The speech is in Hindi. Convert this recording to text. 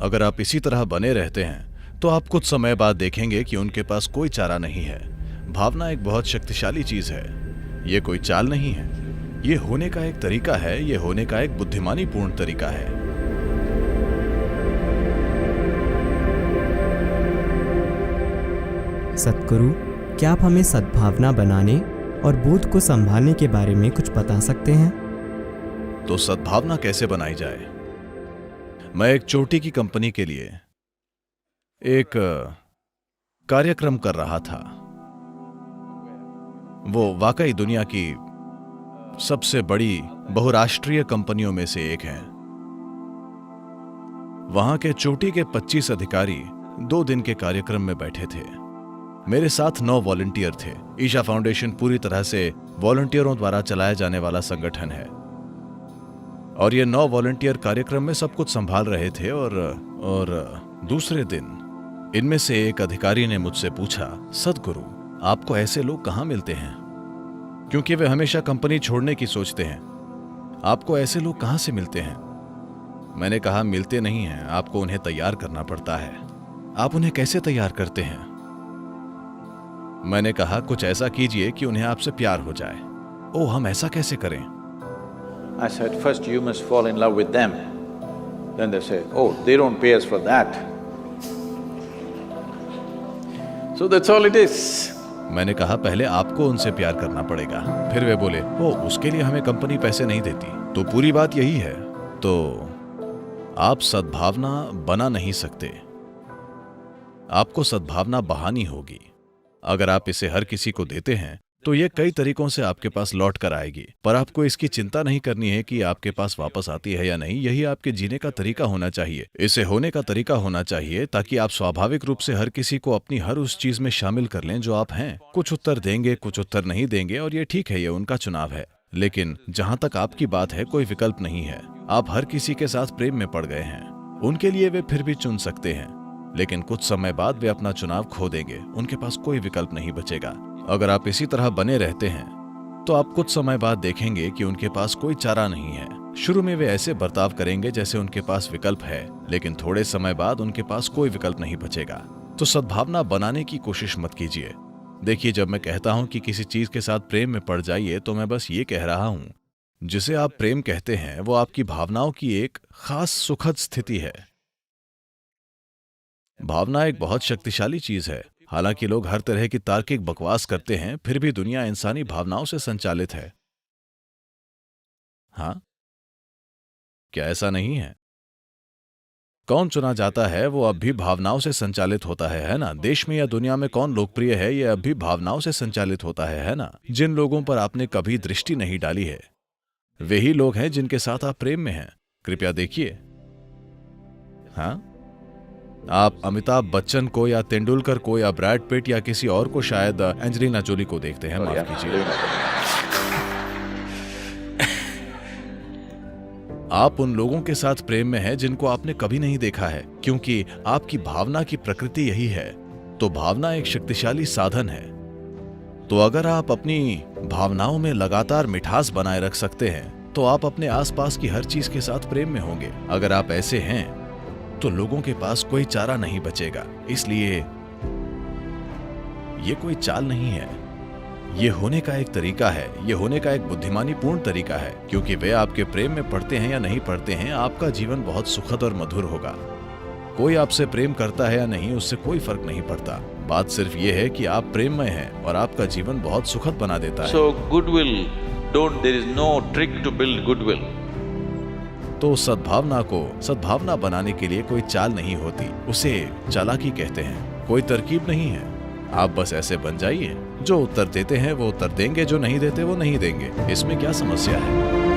अगर आप इसी तरह बने रहते हैं तो आप कुछ समय बाद देखेंगे कि उनके पास कोई चारा नहीं है। भावना एक बहुत शक्तिशाली चीज है। ये कोई चाल नहीं है, ये होने का एक तरीका है, ये होने का एक बुद्धिमानीपूर्ण तरीका है। सद्गुरु, क्या आप हमें सद्भावना बनाने और बोध को संभालने के बारे में कुछ बता सकते हैं? तो सद्भावना कैसे बनाई जाए? मैं एक चोटी की कंपनी के लिए एक कार्यक्रम कर रहा था। वो वाकई दुनिया की सबसे बड़ी बहुराष्ट्रीय कंपनियों में से एक है। वहां के चोटी के 25 अधिकारी 2 दिन के कार्यक्रम में बैठे थे। मेरे साथ 9 वॉलंटियर थे। ईशा फाउंडेशन पूरी तरह से वॉलंटियरों द्वारा चलाया जाने वाला संगठन है और ये 9 वॉलंटियर कार्यक्रम में सब कुछ संभाल रहे थे। और दूसरे दिन इनमें से एक अधिकारी ने मुझसे पूछा, सद्गुरु, आपको ऐसे लोग कहां मिलते हैं? क्योंकि वे हमेशा कंपनी छोड़ने की सोचते हैं। आपको ऐसे लोग कहां से मिलते हैं? मैंने कहा, मिलते नहीं हैं, आपको उन्हें तैयार करना पड़ता है। आप उन्हें कैसे तैयार करते हैं? मैंने कहा, कुछ ऐसा कीजिए कि उन्हें आपसे प्यार हो जाए। ओह, हम ऐसा कैसे करें? I said, first you must fall in love with them. Then they say, oh, they don't pay us for that. So that's all it is. मैंने कहा, पहले आपको उनसे प्यार करना पड़ेगा। फिर वे बोले, ओ, उसके लिए हमें कंपनी पैसे नहीं देती। तो पूरी बात यही है। तो आप सद्भावना बना नहीं सकते, आपको सद्भावना बहानी होगी। अगर आप इसे हर किसी को देते हैं तो ये कई तरीकों से आपके पास लौट कर आएगी, पर आपको इसकी चिंता नहीं करनी है कि आपके पास वापस आती है या नहीं। यही आपके जीने का तरीका होना चाहिए, इसे होने का तरीका होना चाहिए, ताकि आप स्वाभाविक रूप से हर किसी को अपनी हर उस चीज में शामिल कर लें जो आप हैं। कुछ उत्तर देंगे, कुछ उत्तर नहीं देंगे, और ये ठीक है, ये उनका चुनाव है। लेकिन जहां तक आपकी बात है, कोई विकल्प नहीं है। आप हर किसी के साथ प्रेम में पड़ गए हैं। उनके लिए वे फिर भी चुन सकते हैं, लेकिन कुछ समय बाद वे अपना चुनाव खो देंगे। उनके पास कोई विकल्प नहीं बचेगा। अगर आप इसी तरह बने रहते हैं तो आप कुछ समय बाद देखेंगे कि उनके पास कोई चारा नहीं है। शुरू में वे ऐसे बर्ताव करेंगे जैसे उनके पास विकल्प है, लेकिन थोड़े समय बाद उनके पास कोई विकल्प नहीं बचेगा। तो सद्भावना बनाने की कोशिश मत कीजिए। देखिए, जब मैं कहता हूं कि किसी चीज के साथ प्रेम में पड़ जाइए, तो मैं बस ये कह रहा हूं, जिसे आप प्रेम कहते हैं वो आपकी भावनाओं की एक खास सुखद स्थिति है। भावना एक बहुत शक्तिशाली चीज है। हालांकि लोग हर तरह की तार्किक बकवास करते हैं, फिर भी दुनिया इंसानी भावनाओं से संचालित है। हाँ, क्या ऐसा नहीं है? कौन चुना जाता है वो अब भी भावनाओं से संचालित होता है ना? देश में या दुनिया में कौन लोकप्रिय है, ये अब भी भावनाओं से संचालित होता है ना? जिन लोगों पर आपने कभी दृष्टि नहीं डाली है, वे ही लोग हैं जिनके साथ आप प्रेम में हैं। कृपया देखिए। हाँ, आप अमिताभ बच्चन को या तेंदुलकर को या ब्रैड पिट या किसी और को, शायद एंजेलिना जोली को देखते हैं। माफ कीजिए। आप उन लोगों के साथ प्रेम में हैं जिनको आपने कभी नहीं देखा है, क्योंकि आपकी भावना की प्रकृति यही है। तो भावना एक शक्तिशाली साधन है। तो अगर आप अपनी भावनाओं में लगातार मिठास बनाए रख सकते हैं तो आप अपने आसपास की हर चीज के साथ प्रेम में होंगे। अगर आप ऐसे हैं तो लोगों के पास कोई चारा नहीं बचेगा। इसलिए ये कोई चाल नहीं है, ये होने का एक तरीका है, ये होने का एक बुद्धिमानीपूर्ण तरीका है। क्योंकि वे आपके प्रेम में पड़ते हैं या नहीं पड़ते हैं, आपका जीवन बहुत सुखद और मधुर होगा। कोई आपसे प्रेम करता है या नहीं, उससे कोई फर्क नहीं पड़ता। बात सिर्फ ये है कि आप प्रेम में हैं और आपका जीवन बहुत सुखद बना देता है। So goodwill, there is no trick to build goodwill. तो सद्भावना बनाने के लिए कोई चाल नहीं होती, उसे चालाकी कहते हैं। कोई तरकीब नहीं है, आप बस ऐसे बन जाइए। जो उत्तर देते हैं वो उत्तर देंगे, जो नहीं देते वो नहीं देंगे। इसमें क्या समस्या है?